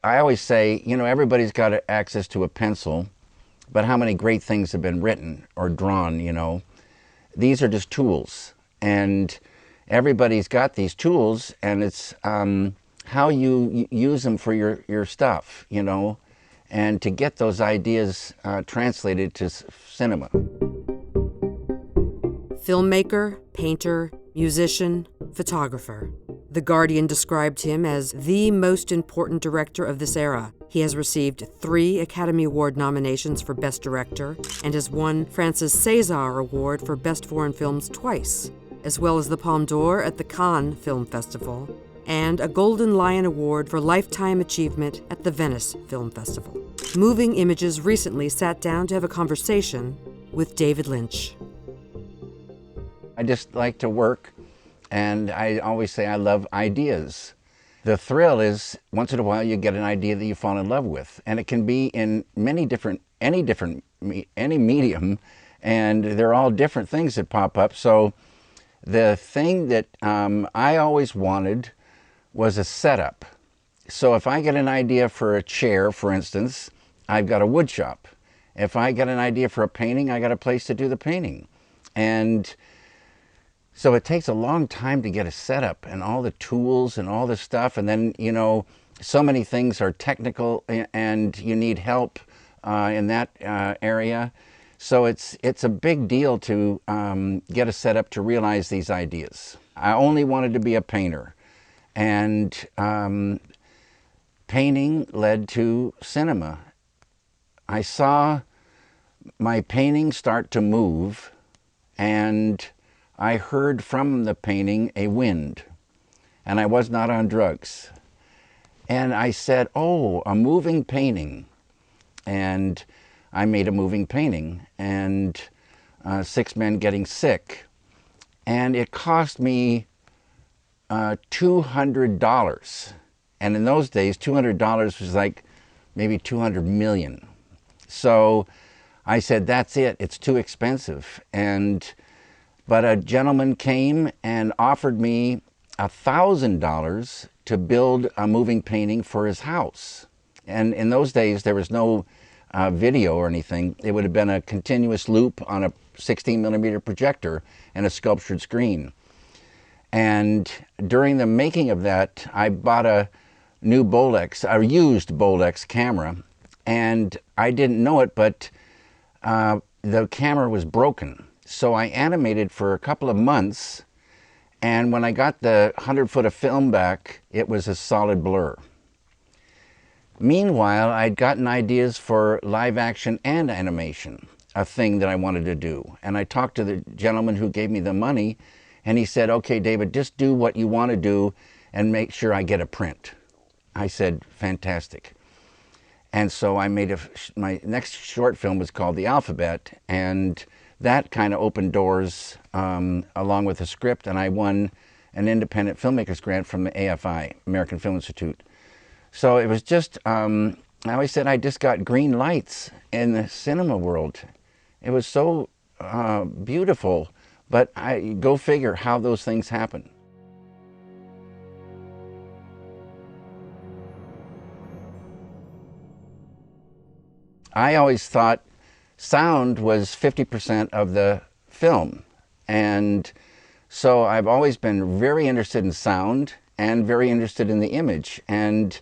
I always say, you know, everybody's got access to a pencil, but how many great things have been written or drawn, you know? These are just tools, and everybody's got these tools, and it's how you use them for your stuff, you know, and to get those ideas translated to cinema. Filmmaker, painter, musician, photographer. The Guardian described him as the most important director of this era. He has received 3 Academy Award nominations for Best Director and has won France's Cesar Award for Best Foreign Films twice, as well as the Palme d'Or at the Cannes Film Festival and a Golden Lion Award for Lifetime Achievement at the Venice Film Festival. Moving Images recently sat down to have a conversation with David Lynch. I just like to work, and I always say I love ideas. The thrill is once in a while you get an idea that you fall in love with, and it can be in any medium, and they're all different things that pop up. So the thing that I always wanted was a setup. So if I get an idea for a chair, for instance, I've got a wood shop. If I get an idea for a painting, I got a place to do the painting. And so it takes a long time to get a setup and all the tools and all this stuff. And then, you know, so many things are technical and you need help in that area. So it's a big deal to get a setup to realize these ideas. I only wanted to be a painter. And painting led to cinema. I saw my painting start to move, and I heard from the painting a wind, and I was not on drugs. And I said, oh, a moving painting. And I made a moving painting, and 6 men getting sick. And it cost me $200. And in those days, $200 was like maybe 200 million. So I said, that's it, it's too expensive. But a gentleman came and offered me $1,000 to build a moving painting for his house. And in those days, there was no video or anything. It would have been a continuous loop on a 16mm projector and a sculptured screen. And during the making of that, I bought a new a used Bolex camera, and I didn't know it, but the camera was broken. So I animated for a couple of months, and when I got the 100 foot of film back, it was a solid blur. Meanwhile, I'd gotten ideas for live action and animation, a thing that I wanted to do. And I talked to the gentleman who gave me the money, and he said, okay, David, just do what you want to do and make sure I get a print. I said, fantastic. And so I made my next short film was called The Alphabet, and that kind of opened doors along with the script, and I won an independent filmmakers grant from the AFI, American Film Institute. So it was just, I always said I just got green lights in the cinema world. It was so beautiful, but go figure how those things happen. I always thought sound was 50% of the film. And so I've always been very interested in sound and very interested in the image, and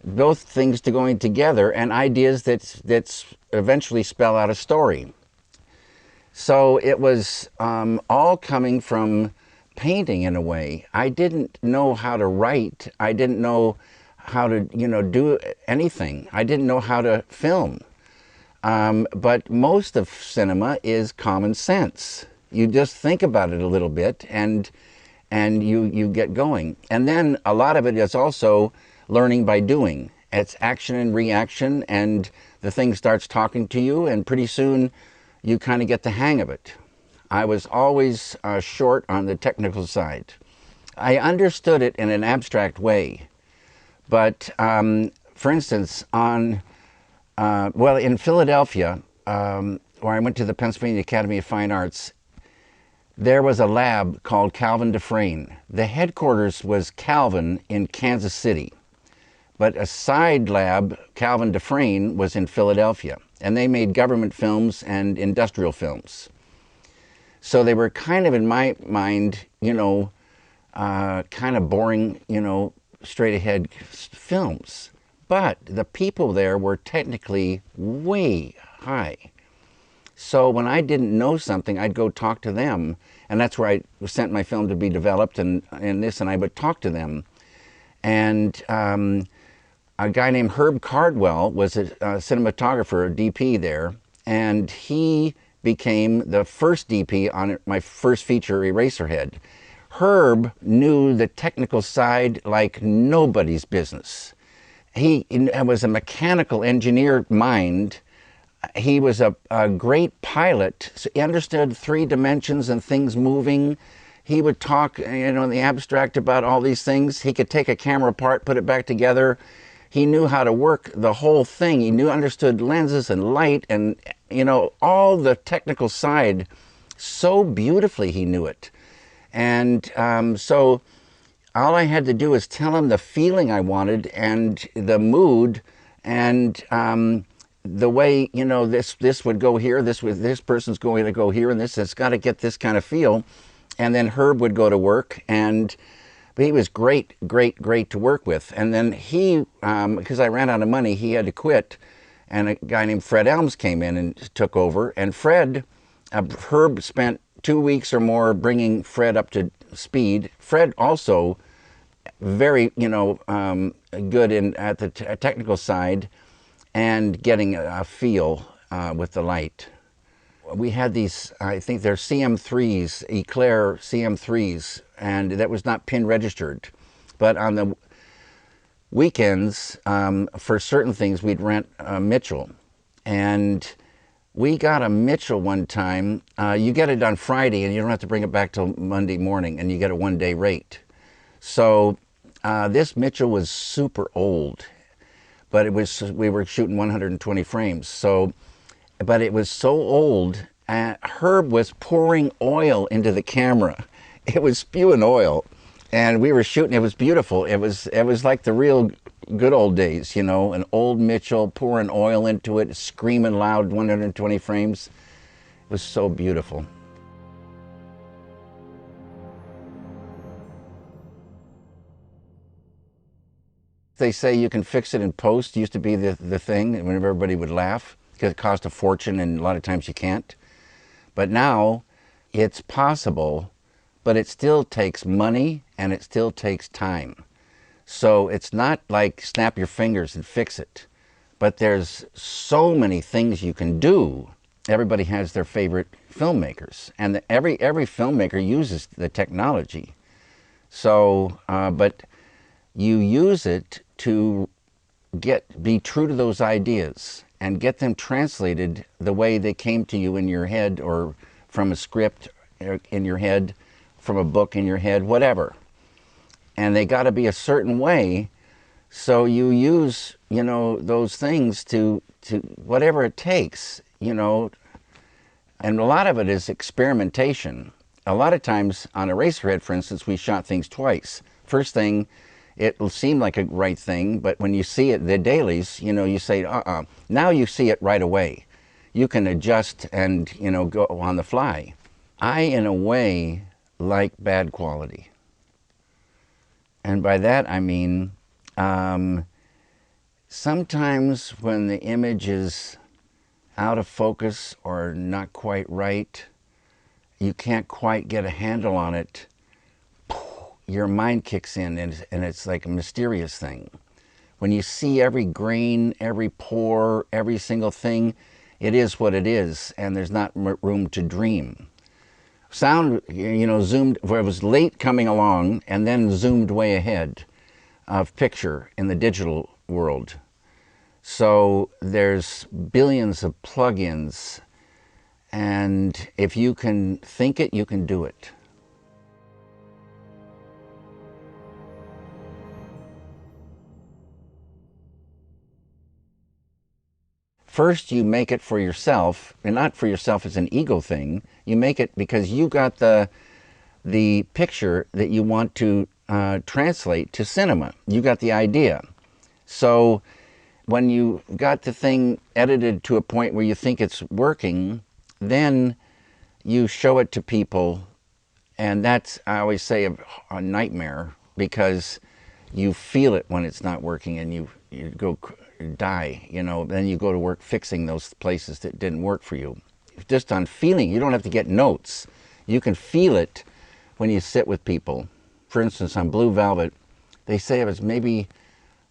both things to going together, and ideas that eventually spell out a story. So it was all coming from painting in a way. I didn't know how to write. I didn't know how to, do anything. I didn't know how to film. But most of cinema is common sense. You just think about it a little bit and you get going. And then a lot of it is also learning by doing. It's action and reaction, and the thing starts talking to you, and pretty soon you kind of get the hang of it. I was always short on the technical side. I understood it in an abstract way. But for instance, in Philadelphia, where I went to the Pennsylvania Academy of Fine Arts, there was a lab called Calvin Dufresne. The headquarters was Calvin in Kansas City, But a side lab, Calvin Dufresne, was in Philadelphia, and they made government films and industrial films. So they were kind of, in my mind, kind of boring, straight ahead films. But the people there were technically way high. So when I didn't know something, I'd go talk to them, and that's where I sent my film to be developed, and I would talk to them. And a guy named Herb Cardwell was a cinematographer, a DP there, and he became the first DP on my first feature, Eraserhead. Herb knew the technical side like nobody's business. He was a mechanical engineer mind. He was a great pilot. So he understood 3 dimensions and things moving. He would talk, in the abstract about all these things. He could take a camera apart, put it back together. He knew how to work the whole thing. He understood lenses and light and, all the technical side so beautifully. He knew it. And so all I had to do was tell him the feeling I wanted and the mood and the way, this would go here, this person's going to go here, and it's got to get this kind of feel. And then Herb would go to work, but he was great to work with. And then he, because I ran out of money, he had to quit. And a guy named Fred Elms came in and took over. And Herb spent 2 weeks or more bringing Fred up to speed. Fred also very, good at the technical side and getting a feel with the light. We had these, I think they're CM3s, Eclair CM3s, and that was not pin registered. But on the weekends, for certain things, we'd rent a Mitchell. And we got a Mitchell one time. You get it on Friday, and you don't have to bring it back till Monday morning, and you get a one-day rate. So this Mitchell was super old, but we were shooting 120 frames. But it was so old, Herb was pouring oil into the camera. It was spewing oil, and we were shooting. It was beautiful. It was like the real good old days, an old Mitchell pouring oil into it, screaming loud, 120 frames. It was so beautiful. They say you can fix it in post. Used to be the thing, and whenever everybody would laugh, because it cost a fortune, and a lot of times you can't. But now it's possible, but it still takes money and it still takes time. So it's not like snap your fingers and fix it, but there's so many things you can do. Everybody has their favorite filmmakers, and every filmmaker uses the technology. So, but you use it to be true to those ideas and get them translated the way they came to you in your head, or from a script in your head, from a book in your head, whatever. And they got to be a certain way. So you use, those things to whatever it takes, and a lot of it is experimentation. A lot of times on Eraserhead, for instance, we shot things twice. First thing, it will seem like a right thing, but when you see it, the dailies, you say, Now you see it right away. You can adjust and, go on the fly. I, in a way, like bad quality. And by that, I mean, sometimes when the image is out of focus or not quite right, you can't quite get a handle on it, your mind kicks in, and it's like a mysterious thing. When you see every grain, every pore, every single thing, it is what it is, and there's not room to dream. Sound, zoomed, where it was late coming along, and then zoomed way ahead of picture in the digital world. So there's billions of plugins, and if you can think it, you can do it. First, you make it for yourself, and not for yourself as an ego thing. You make it because you got the picture that you want to translate to cinema. You got the idea. So when you got the thing edited to a point where you think it's working, then you show it to people, and that's, I always say, a nightmare, because you feel it when it's not working, and you go die, you know. Then you go to work fixing those places that didn't work for you. Just on feeling, you don't have to get notes. You can feel it when you sit with people. For instance, on Blue Velvet, they say it was maybe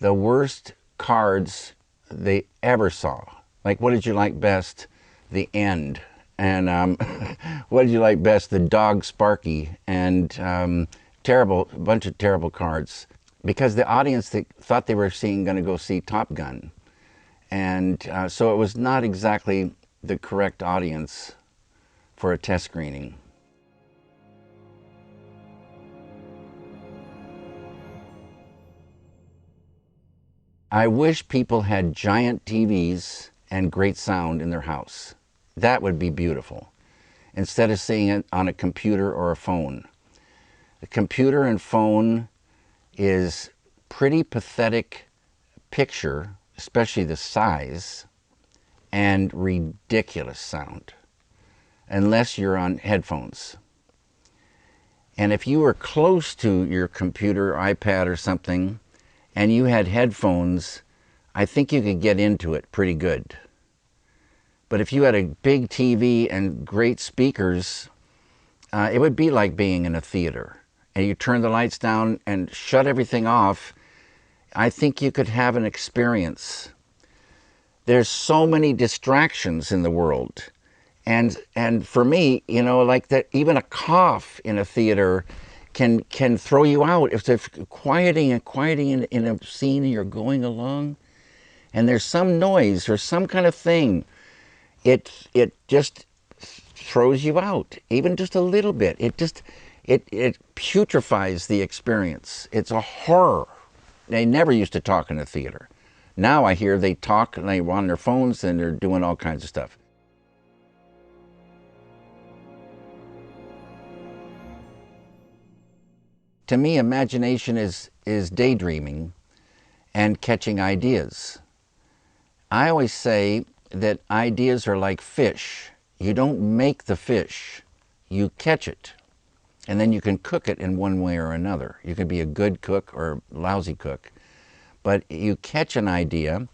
the worst cards they ever saw. Like, what did you like best? The end. And what did you like best? The dog Sparky. And terrible, a bunch of terrible cards. Because the audience, they thought they were going to go see Top Gun. And so it was not exactly the correct audience for a test screening. I wish people had giant TVs and great sound in their house. That would be beautiful, instead of seeing it on a computer or a phone. The computer and phone is pretty pathetic picture, especially the size, and ridiculous sound, unless you're on headphones. And if you were close to your computer, iPad or something, and you had headphones, I think you could get into it pretty good. But if you had a big TV and great speakers, it would be like being in a theater. And you turn the lights down and shut everything off, I think you could have an experience. There's so many distractions in the world. And for me, you know, like that, even a cough in a theater can throw you out. If they're quieting in a scene and you're going along, and there's some noise or some kind of thing, it just throws you out, even just a little bit. It putrefies the experience. It's a horror. They never used to talk in a theater. Now I hear they talk and they're on their phones and they're doing all kinds of stuff. To me, imagination is daydreaming and catching ideas. I always say that ideas are like fish. You don't make the fish, you catch it. And then you can cook it in one way or another. You can be a good cook or a lousy cook. But you catch an idea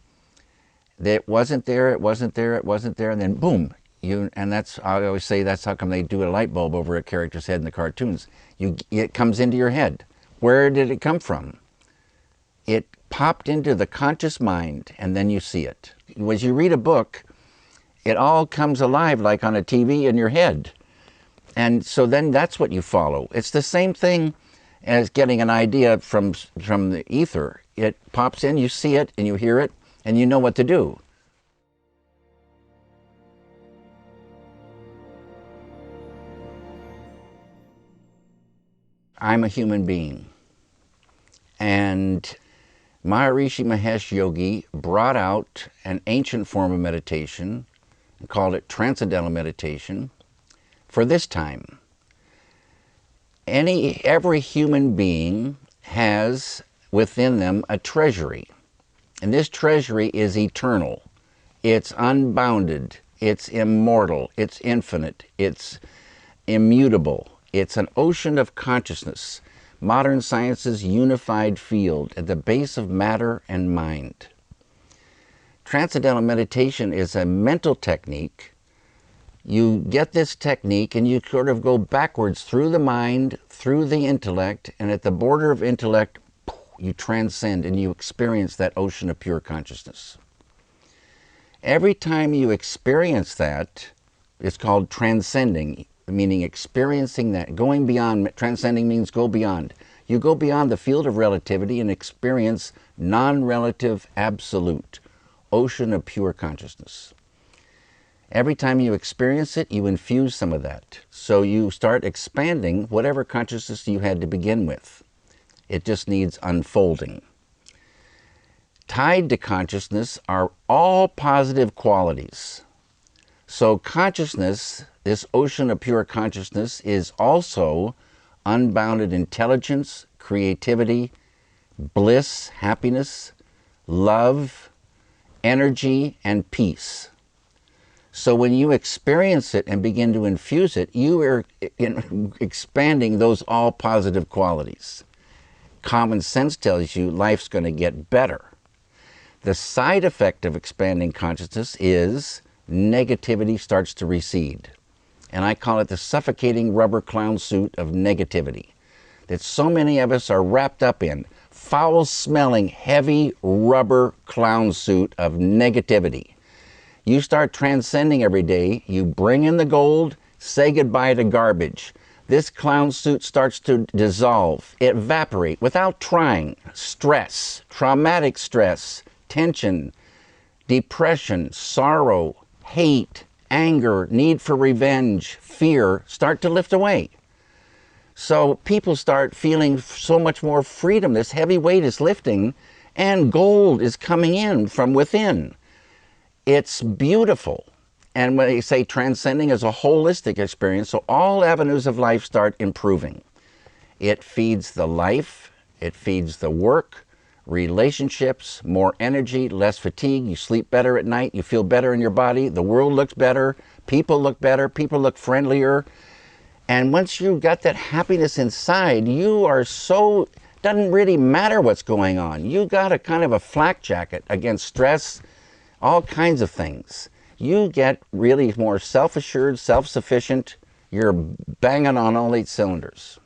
that wasn't there, and then boom. And that's, I always say, that's how come they do a light bulb over a character's head in the cartoons. It comes into your head. Where did it come from? It popped into the conscious mind, and then you see it. As you read a book, it all comes alive like on a TV in your head. And so then that's what you follow. It's the same thing as getting an idea from the ether. It pops in, you see it, and you hear it, and you know what to do. I'm a human being. And Maharishi Mahesh Yogi brought out an ancient form of meditation and called it Transcendental meditation for this time. Every human being has within them a treasury. And this treasury is eternal. It's unbounded. It's immortal. It's infinite. It's immutable. It's an ocean of consciousness, modern science's unified field at the base of matter and mind. Transcendental meditation is a mental technique. You get this technique and you sort of go backwards through the mind, through the intellect, and at the border of intellect, you transcend and you experience that ocean of pure consciousness. Every time you experience that, it's called transcending, meaning experiencing that, going beyond. Transcending means go beyond. You go beyond the field of relativity and experience non-relative absolute, ocean of pure consciousness. Every time you experience it, you infuse some of that. So you start expanding whatever consciousness you had to begin with. It just needs unfolding. Tied to consciousness are all positive qualities. So consciousness, this ocean of pure consciousness, is also unbounded intelligence, creativity, bliss, happiness, love, energy, and peace. So when you experience it and begin to infuse it, you are expanding those all positive qualities. Common sense tells you life's going to get better. The side effect of expanding consciousness is negativity starts to recede. And I call it the suffocating rubber clown suit of negativity that so many of us are wrapped up in. Foul-smelling, heavy rubber clown suit of negativity. You start transcending every day. You bring in the gold, say goodbye to garbage. This clown suit starts to dissolve, evaporate without trying. Stress, traumatic stress, tension, depression, sorrow, hate, anger, need for revenge, fear start to lift away. So people start feeling so much more freedom. This heavy weight is lifting and gold is coming in from within. It's beautiful. And when they say transcending is a holistic experience, so all avenues of life start improving. It feeds the life, it feeds the work, relationships, more energy, less fatigue, you sleep better at night, you feel better in your body, the world looks better, people look friendlier. And once you've got that happiness inside, you are so, doesn't really matter what's going on. You got a kind of a flak jacket against stress, all kinds of things. You get really more self-assured, self-sufficient. You're banging on all 8 cylinders.